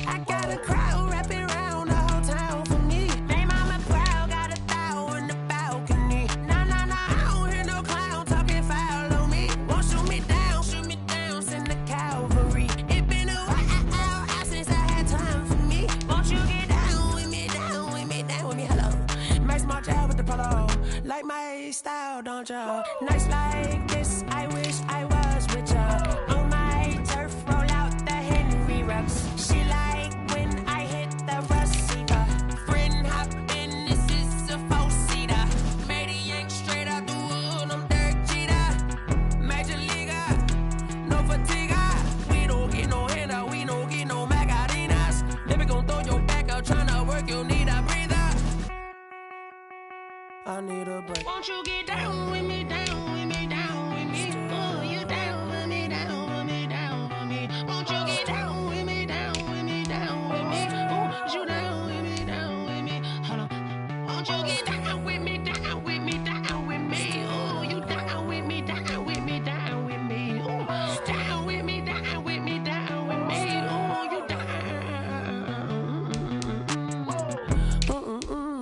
I got a crowd wrapping around the whole town for me. They mama proud, got 1,000 in the balcony. Nah, nah, nah, I don't hear no clown talking foul on me. Won't shoot me down, send the cavalry. It been a while since I had time for me. Won't you get down with me, down with me, down with me? Hello. Max March out with the polo. Like my style, don't ya? Nights like this, I wish I was with ya. On my turf, roll out the Henry rocks. She like when I hit the receiver. Friend hop in, this is a 4-seater. Made a yank straight out the wood, I'm Derek Jeter. Major leaguer, no fatigue. We don't get no handout, we don't get no Macarinas. Never gon' throw your back out, tryna work, you need a breather. I need a break. Won't you get down with me, down with me, down with me? Oh, you down with me, down with me, down with me? Won't you get down with me, down with me, down with me? Oh, you down with me, down with me? Hold on. Won't you get down with me, down with me, down with me? Oh, you down with me, down with me, down with me? Oh, down with me, down with me, down with me? Oh, you down.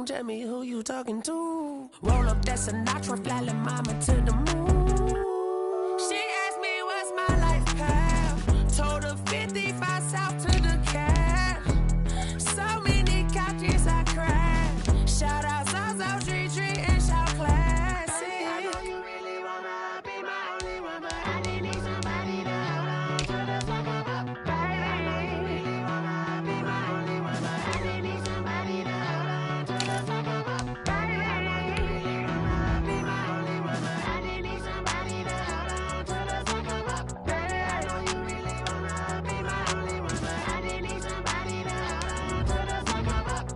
Tell me who you talking to. Roll up that Sinatra, fly la mama to the moon. She asked me what's my life path. Told her 55 south to the cab. So many couches I cried. Shout out South Street and shout classic. I know you really wanna be my only one, but I need somebody to hold on to the fuck up, baby. I know you really wanna be my only one, but I need somebody to hold on to the fuck up, baby. I know you really wanna be my only one, but I need somebody to hold on to the fuck up, baby. I know you really wanna be my only one, but I need somebody to hold on to the fuck up.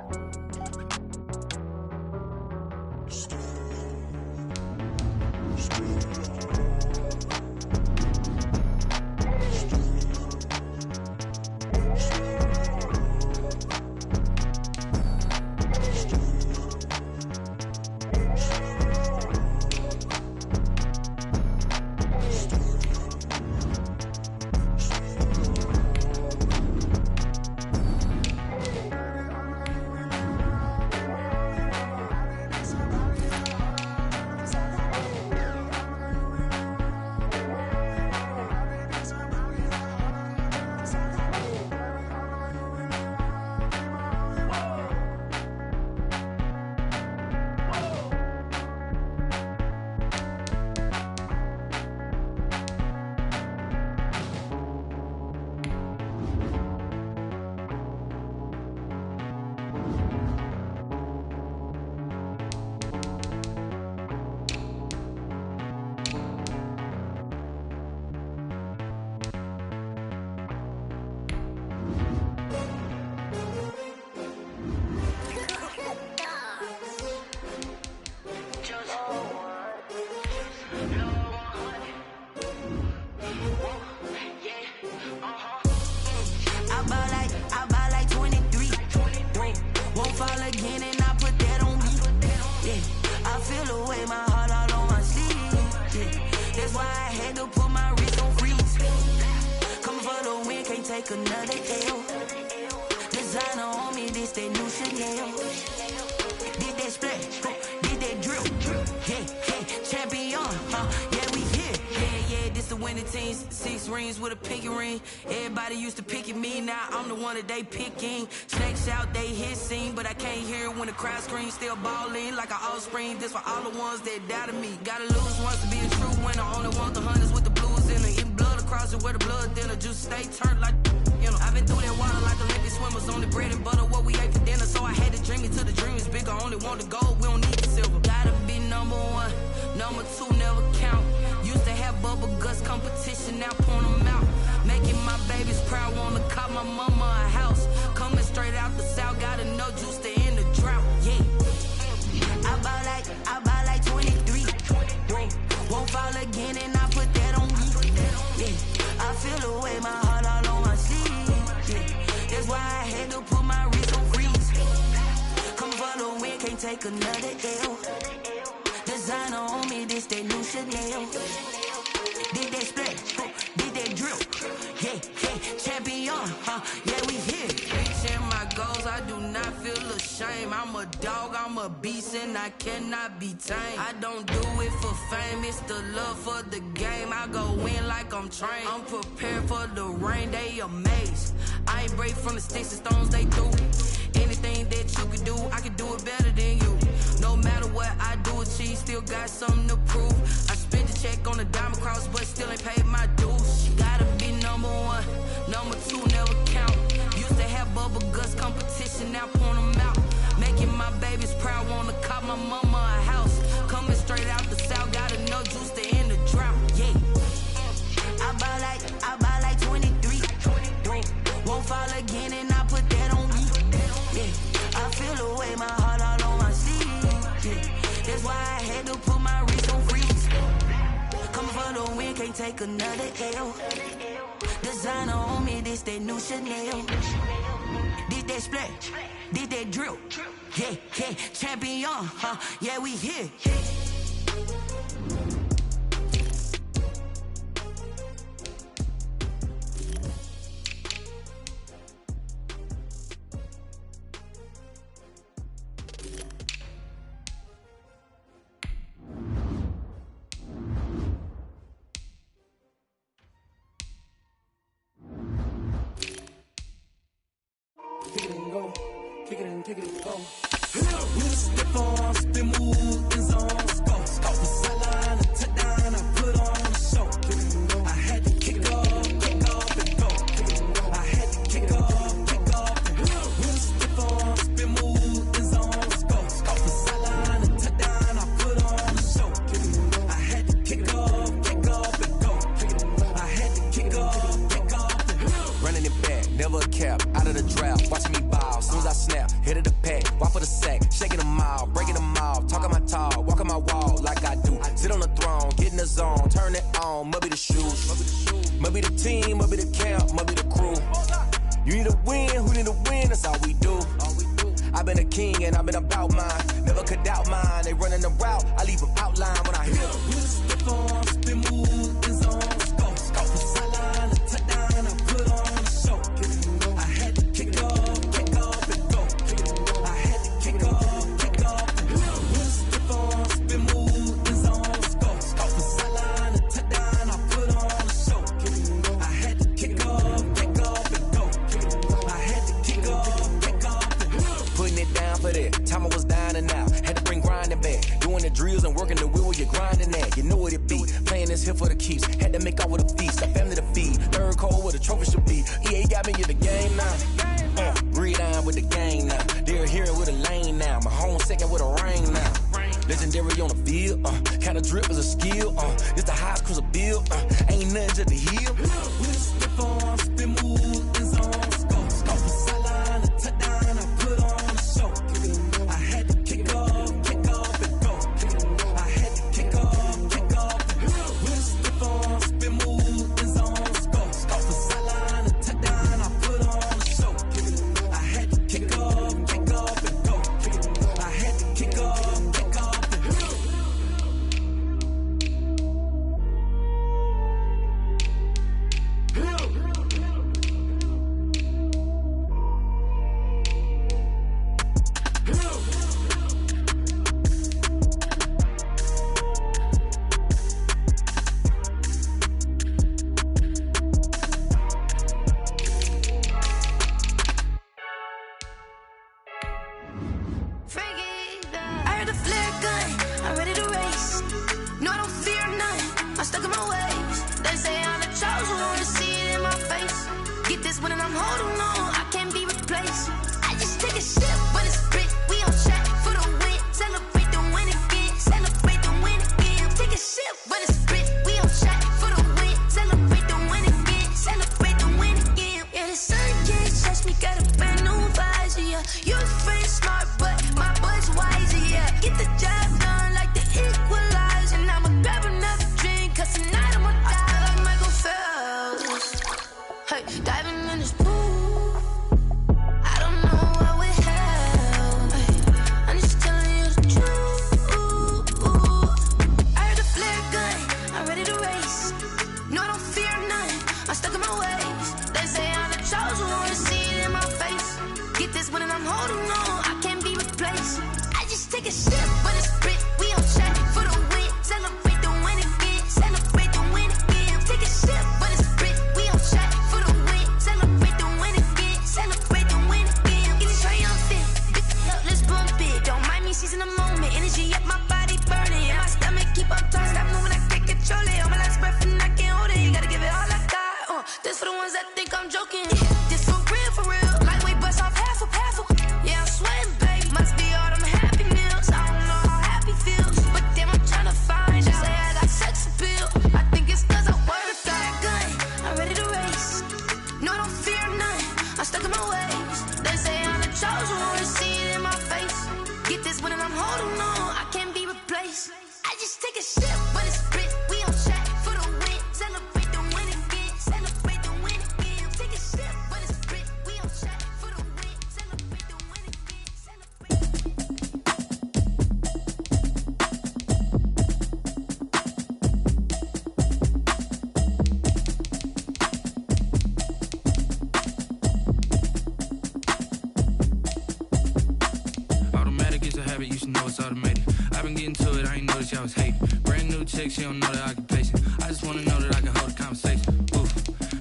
15, 6 rings with a pinky ring. Everybody used to pick at me, now I'm the one that they picking. Snakes out, they hit scene, but I can't hear when the crowd screams. Still balling like an offspring. This for all the ones that doubted me. Gotta lose once to be a true winner. Only want the hunters with the blues in it. Eating blood across it where the blood dinner. Just stay turned like, you know. I've been through that water like Olympic swimmers. On the bread and butter, what we ate for dinner. So I had to dream it till the dream is bigger. Only want the gold, we don't need the silver. Gotta be number one, number two never count. Used to have bubble guts competition, now point them out. Making my babies proud, wanna cop my mama a house. Coming straight out the south, got enough juice to end the drought, yeah. I buy like 23. Won't fall again and I put that on me, yeah. I feel the way, my heart all on my sleeve, yeah. That's why I had to put my wrist on freeze. Come for the win, can't take another L. Designer on me, this that new Chanel. Did that split, did that drill, yeah, champion, yeah, we here. Reaching my goals, I do not feel ashamed. I'm a dog, I'm a beast, and I cannot be tamed. I don't do it for fame, it's the love for the game. I go in like I'm trained. I'm prepared for the rain, they amazed. I ain't brave from the sticks and stones they threw. Anything that you can do, I can do it better than you. No matter what I do, achieve, still got something to prove. I spent the check on the diamond cross, but still ain't paid my dues. Gotta be number one, number two never count. Used to have bubble guts competition, now point them out. Making my babies proud, wanna cop my mama a house. Coming straight out the south, got enough juice to end the drought, yeah. I buy like 23. Won't fall again and I put that on me, yeah. I feel the way, my heart all on my sleeve, yeah. That's why I had to put my wrist on freeze. Coming for the win, can't take another L. Designer on me, this that new Chanel. Did that split, did that drill, yeah, champion, yeah, we here. Kick it and go. With a stiff on, spin move, in zone, scope. The sideline, a touchdown, I put on a show. I had to kick off and go. I had to kick off and go. With a stiff on, spin move, in zone, scope. The sideline, a touchdown, I put on a show. I had to kick off and go. I had to kick off and go. Running it back, never a cap, out of the draft. Watch me ball, soon as I snap, hit of the pack, walk for the sack, shaking them out, breaking them off, talking my talk, walking my wall like I do. Sit on the throne, get in the zone, turn it on, must be the shoes, must be the team, must be the camp, must be the crew. You need a win, who need a win, that's all we do. I've been a king and I've been about mine, never could doubt mine. They running the route, I leave them outline when I hit them. Stiff on, spin move, in zone, scope. The sideline, a touchdown, I put on a show. I had to kick off and go. I had to kick off and go. Stiff on, spin move, in zone, scope. The sideline, a touchdown, I put on a show. I had to kick off and go. I had to kick off and go. Putting it down for that, time I was down and out, had to bring grinding back, doing the drills and working the wheel where you're grinding at, you know what it be, playing this here for the keeps, had to make out with a feast, a family to feed, third cold where the trophy should be, EA got me in the game now, breathe on with the game now, they're hearing with a lane now, my home second with a rain now, legendary on the field, kind of drip is a skill, it's the highest cruiser bill, ain't nothing just to heal. With a stiff on, spin move, in zone, scope. The sideline, a touchdown, I put on a show. I had to kick off and go. I had to kick off and go. With a stiff on, spin move, in zone, scope. The sideline, a touchdown, I put on a show. I had to kick off and go. I had to kick off and go. heard the flare gun, I'm ready to race. No, I don't fear none, I'm stuck in my ways. They say I'm the chosen one, to see it in my face. Get this when I'm holding on, I can't be replaced. I just take a sip when it's split, we on track for the win. Celebrate the win again, celebrate the win again. Take a sip when it's split, we on track for the win. Celebrate the win again, celebrate the win again. Yeah, the sun can't touch me, got a brand new visor, yeah. You're friend smart, but my boy's wiser, yeah. Get the job done like the equalizer. Now I'ma grab another drink, cause tonight I'ma die like Michael Phelps. Hey, diving in this pool, I don't know what we have. Hey, I'm just telling you the truth. I heard the flare gun, I'm ready to race. No, I don't fear none, I'm stuck in my ways. They say I'm the chosen one, to see it in my face. Get this when I'm holding on, I can't be replaced. I just take a sip when it's split, we on track for the win. Celebrate the win again, celebrate the win again. Take a sip when it's split, we on track for the win. Celebrate the win again, celebrate the win again. Get it triumphant, let's bump it. Don't mind me seizing the moment, energy up my body burning. And my stomach keep up tight, stop moving, I can't control it. On my last breath and I can't hold it, gotta give it all I got. This for the ones that think I'm joking. This for real, lightweight bust off half a. Yeah, I'm sweating, babe, must be all them happy meals. I don't know how happy feels, but damn, I'm trying to find out. Say I got sex appeal, I think it's cause I wear the flag gun, I'm ready to race. No, I don't fear none, I'm stuck in my ways. They say I'm the chosen one, to see it in my face. Get this when I'm holding on, I can't be replaced. I just take a sip when it's split, we on track for the win. Celebrate the win again, celebrate the win again. Take a sip when it's split, we on track for the win. Celebrate the win again, celebrate. Automatic is a habit, you should know it's automated. I've been getting to it, I ain't noticed y'all was hating. Brand new chick, she don't know the occupation. I just wanna know that I can hold a conversation. Oof,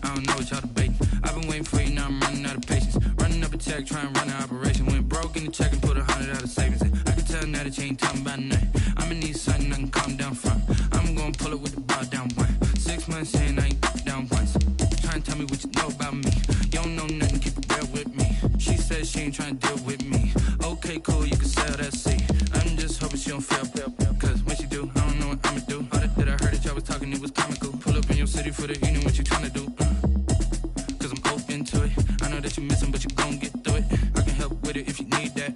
I don't know what y'all debating. I've been waiting for you, now I'm running out of patience. Running up a check, trying to run an operation. Went broke in the check and put 100 out of savings in. I can tell now that you ain't talking about nothing. I'ma need something I can calm down from. I'm gonna pull it with the bar down one. 6 months in, I ain't down once. Trying to tell me what you know about me. You don't know nothing, keep it real with me. She says she ain't trying to deal with me. Okay, cool, you can sell that seat. I'm just hoping she don't fail. Cause when she do, I don't know what I'ma do. All that I heard that y'all was talking, it was comical. Pull up in your city for the evening, what you trying to do? Cause I'm open to it. I know that you missing, but you gon' get through it. I can help with it if you need that.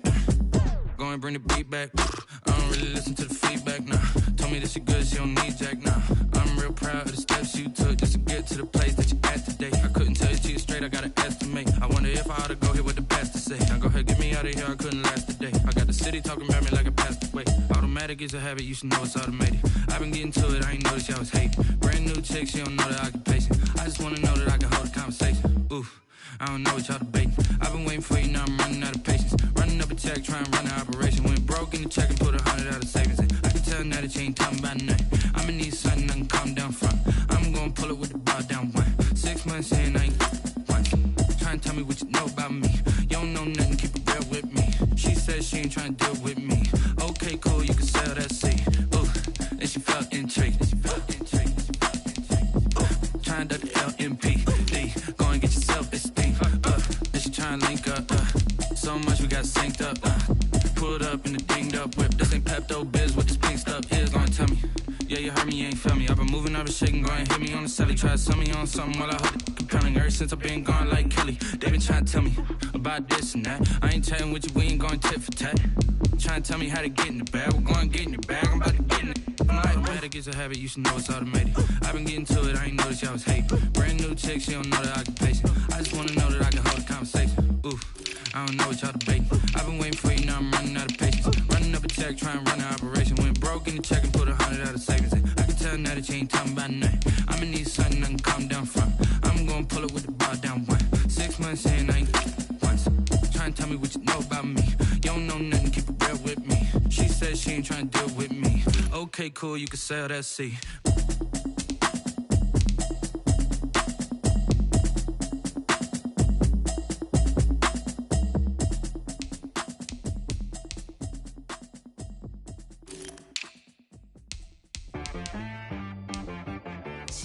Go and bring the beat back. I don't really listen to the feedback, nah. Told me that she good, she don't need jack, nah. I'm real proud of the steps you took just to get to the place that you at today. I couldn't tell you to you straight, I gotta estimate. I wonder if I ought to go here with the pastor say. Now go ahead, get me out of here, I couldn't last today. I got the city talking about me like a passed away. Automatic is a habit, you should know it's automated. I've been getting to it, I ain't noticed y'all was hating. Brand new chick, she don't know the occupation. I just wanna know that I can hold a conversation. Oof, I don't know what y'all debating. I've been waiting for you, now I'm running out of patience. Running up a check, trying to run an operation. Went broke in the check and put 100 out of savings in. I can tell now that you ain't talking about nothing. I'ma need something I can calm down from. I'm gonna pull it with the bar down one. 6 months in, I ain't once. Trying to tell me what you know about me. You don't know nothing, keep it real with me. She says she ain't trying to deal with me. Okay, cool, you can sell that seat. Ooh, and she felt intrigued. Trying to the LMPD. Go and get yourself esteem. And she trying to link up. So much we got synced up. Pulled up in the dinged up whip. This ain't Pepto Biz, what this pink stuff is. Gonna tell me. Yeah, you heard me, you ain't felt me. I've been moving, I've been shaking, go and hit me on the celly. Try to sell me on something while I hold it compelling. Ever since I've been gone like Kelly, they been trying to tell me about this and that. I ain't chatting with you, we ain't going tit for tat. Trying to tell me how to get in the bag. We're going to get in the bag, I'm about to get in it. Automatic is a habit, you should know it's automated. I've been getting to it, I ain't noticed y'all was hating. Brand new chick, she don't know the occupation. I just wanna know that I can hold a conversation. Oof, I don't know what y'all debating. I've been waiting for you, now I'm running out of patience. Running up a check, trying to run an operation. Went broke in the check and put 100 out of savings in. I can tell now that you ain't talking about nothing. I'ma need something I can calm down from. I'm gonna pull it with the bar down one. 6 months in, I ain't once. Trying to tell me what you know about me. You don't know nothing, keep it real with me. She says she ain't trying to deal with me. Okay, cool, you can sell that seat.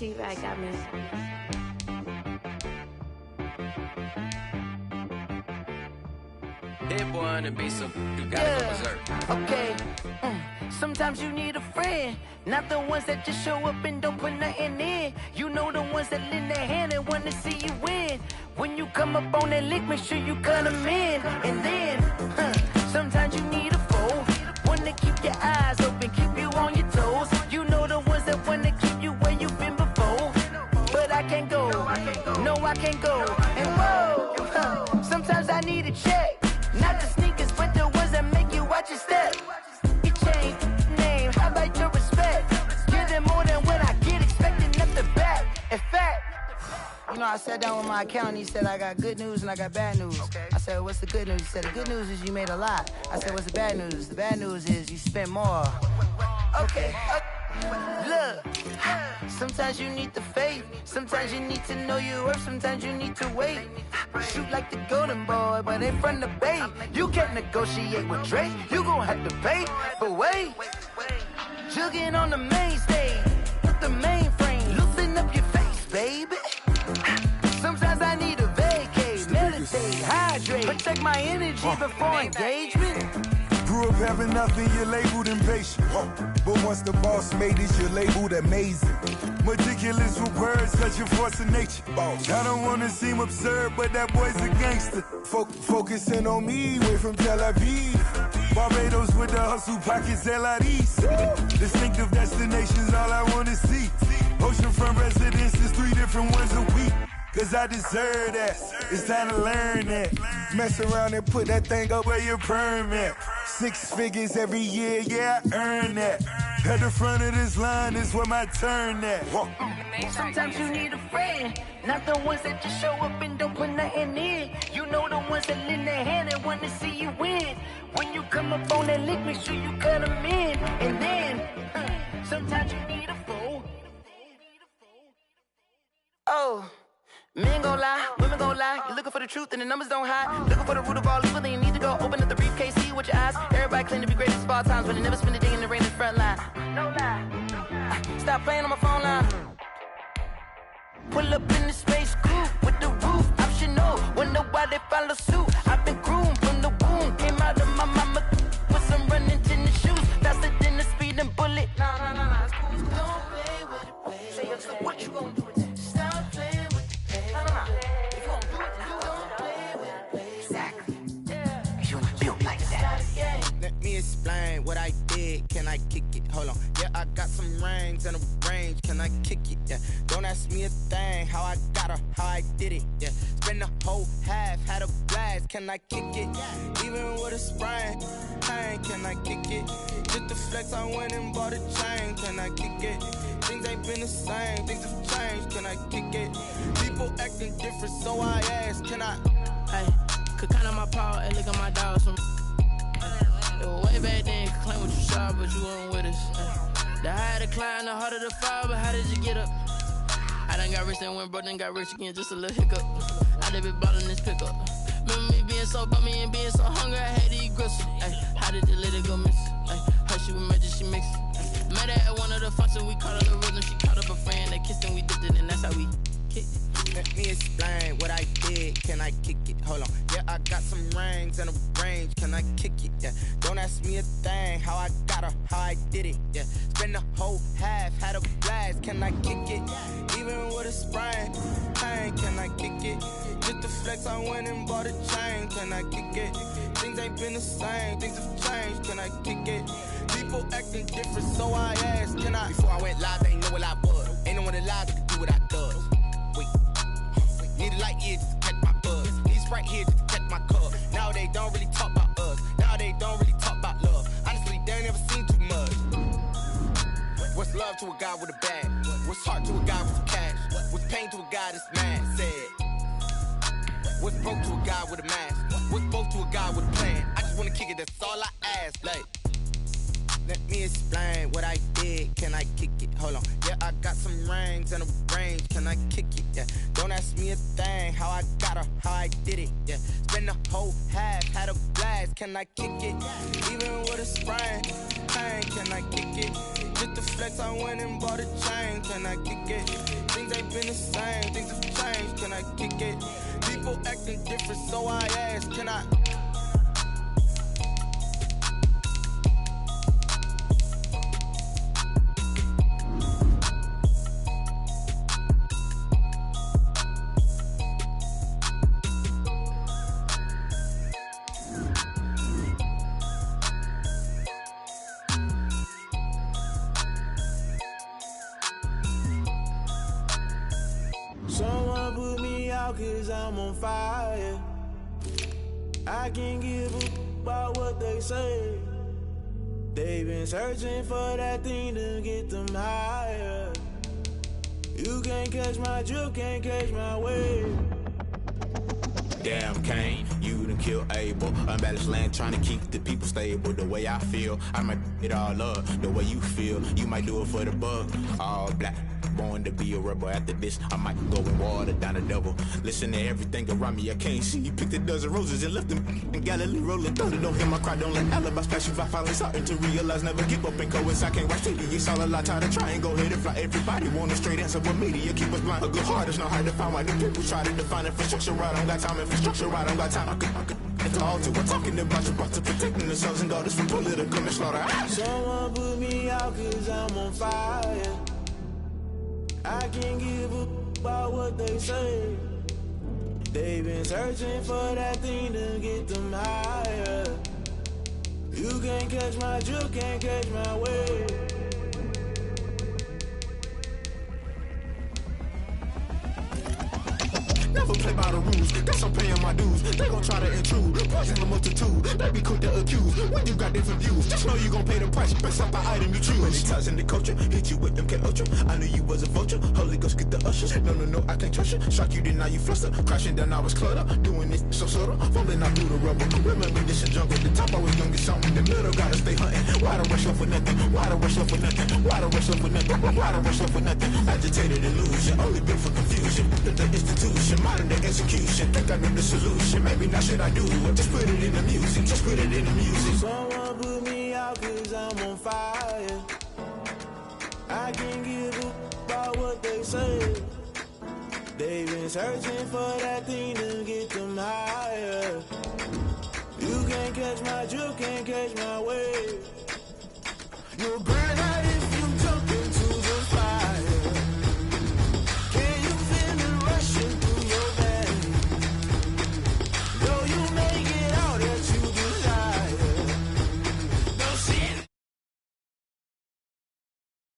T-Bag got me. Hit boy on the beat, so you gotta go berserk. Okay. Sometimes you need a friend, not the ones that just show up and don't put nothing in. You know the ones that lend their hand and want to see you win. When you come up on that lick, make sure you cut them in. And then, sometimes you need a foe, one to keep your eyes open, keep you on your toes. You know the ones that want to keep you where you've been before. But I can't go, no I can't go. And whoa, sometimes I need a check, not the sneakers, but the ones that make you watch your step. Your chain, name, how about your respect? Give them more than what I get, expecting nothing back. In fact, you know, I sat down with my accountant, he said I got good news and I got bad news. I said, what's the good news? He said, the good news is you made a lot. I said, what's the bad news? The bad news is you spent more. Okay, look, sometimes you need the faith, sometimes you need to know your worth, sometimes you need to wait. Shoot like the golden boy, but ain't from the bay. You can't negotiate with Drake, you gon' have to pay. But wait, jugging on the main stage, with the mainframe, loosen up your face, baby. Sometimes I need a vacate, meditate, hydrate, protect my energy before engagement. Grew up having nothing, you're labeled impatient. But once the boss made it, you're labeled amazing. Meticulous with words, such a force of nature. I don't wanna seem absurd, but that boy's a gangster. Focusing on me, way from Tel Aviv. Barbados with the hustle pockets, LIDs. Distinctive destinations, all I wanna see. Oceanfront residences, 3 different ones a week. Cause I deserve that, it's time to learn that. Mess around and put that thing up where your permit. 6 figures every year, yeah, I earn that. At the front of this line is where my turn at. Sometimes you need a friend, not the ones that just show up and don't put nothing in. You know the ones that lend their hand and want to see you win. When you come up on that lick, make sure you cut them in. And then, sometimes you need a fool. Oh. Men gon' lie, women gon' lie. You're looking for the truth and the numbers don't hide. Looking for the root of all evil, then you need to go open up the briefcase, see with your eyes. Everybody claim to be greatest of all times, but they never spend a day in the rain in the front line. No lie. Stop playing on my phone line. Pull up in the space coupe with the roof optional. Wonder why they follow suit. I've been groomed from the womb. Came out of my mama with some running tennis shoes. Faster than the speeding bullet. Nah. Don't play with it, play. So what you gon' do? Explain what I did, can I kick it? Hold on, yeah, I got some rings and a range, can I kick it? Yeah, don't ask me a thing, how I got her, how I did it. Yeah, spend the whole half, had a blast, can I kick it? Even with a sprain, pain, can I kick it? Just the flex, I went and bought a chain, can I kick it? Things ain't been the same, things have changed, can I kick it? People acting different, so I ask, can I? Hey, could count on my power and look at my dogs from. Way back then, you could claim what you saw, but you weren't with us. The higher the climb, the harder the fall, but how did you get up? I done got rich and went broke, then got rich again, just a little hiccup. I done been ballin' this pickup. Remember me being so bummy and being so hungry, I had to eat gristle. How did the lady go miss? How she was magic, she mixed. Met her at one of the functions, we caught her the rhythm, she caught up a friend, they kissed and we dipped it, and that's how we kicked it. Let me explain what I did, can I kick it? Hold on, yeah, I got some rings and a range, can I kick it? Yeah, don't ask me a thing, how I got her, how I did it. Yeah, spend the whole half, had a blast, can I kick it? Even with a sprain, pain, can I kick it? Just the flex, I went and bought a chain, can I kick it? Things ain't been the same, things have changed, can I kick it? People acting different, so I asked, can I? Before I went live, they ain't know what I was. Ain't no one alive that could do what I does. Wait. Need a light here just to catch my buzz. Need Sprite here just to catch my cup. Now they don't really talk about us. Now they don't really talk about love. Honestly, they ain't never seen too much. What's love to a guy with a bag? What's heart to a guy with cash? What's pain to a guy that's mad? Said. What's broke to a guy with a mask? What's both to a guy with a plan? I just wanna kick it, that's all I ask. Like, let me explain what I did, can I kick it? Hold on, yeah, I got some rings and a range, can I kick it? Yeah, don't ask me a thing, how I got her, how I did it. Yeah, spend the whole half, had a blast, can I kick it? Even with a sprain, pain, can I kick it? Just to flex, I went and bought a chain. Can I kick it? Things ain't been the same. Things have changed. Can I kick it? People acting different, so I asked, can I? Someone put me out 'cause I'm on fire. I can't give a about what they say. They've been searching for that thing to get them higher. You can't catch my drift, can't catch my wave. Damn Kane, you done killed Abel. Unbalanced land trying to keep the people stable. The way I feel, I might it all up. The way you feel, you might do it for the bug. All black, born to be a rebel. After this, I might go and water down the double. Listen to everything around me, I can't see. You picked a dozen roses and left them in Galilee rolling thunder. Don't hear my cry, don't let alibis flash you. I finally starting to realize, never give up and coincide. I can't watch TV, it's all a lot. Tired of trying, go ahead and fly. Everybody want a straight answer, but media keep us blind. A good heart is not hard to find. Why the people try to define infrastructure right? I don't got time, infrastructure right? I don't got time. I could it's all to we're talking about you, about to protecting the sons and daughters from political manslaughter. Someone put me out 'cause I'm on fire. I can't give a about what they say. They've been searching for that thing to get them higher. You can't catch my drift, can't catch my wave. Never play by the rules, guess I'm paying my dues. They gon' try to intrude, poison the multitude. They be quick to accuse, when you got different views. Just know you gon' pay the price, based off the item you choose. When it ties in the culture, hit you with them K-Ultra. I knew you was a vulture, Holy Ghost get the ushers. No, I can't trust you. Shock you, then now you fluster. Crashing down, I was cluttered. Doing this so subtle, falling out through the rubble. Remember this a jungle, the top always gonna get something. The middle gotta stay hunting. Why the rush up for nothing? Why the rush up for nothing? Why the rush up for nothing? Why the rush up for nothing? Agitated illusion, only built for confusion. The institution, modern day execution. Think I know the solution. Maybe not should I do it? Just put it in the music. Just put it in the music. Someone put me out 'cause I'm on fire. I can't give a about what they say. They've been searching for that thing to get them higher. You can't catch my drift, can't catch my wave. You're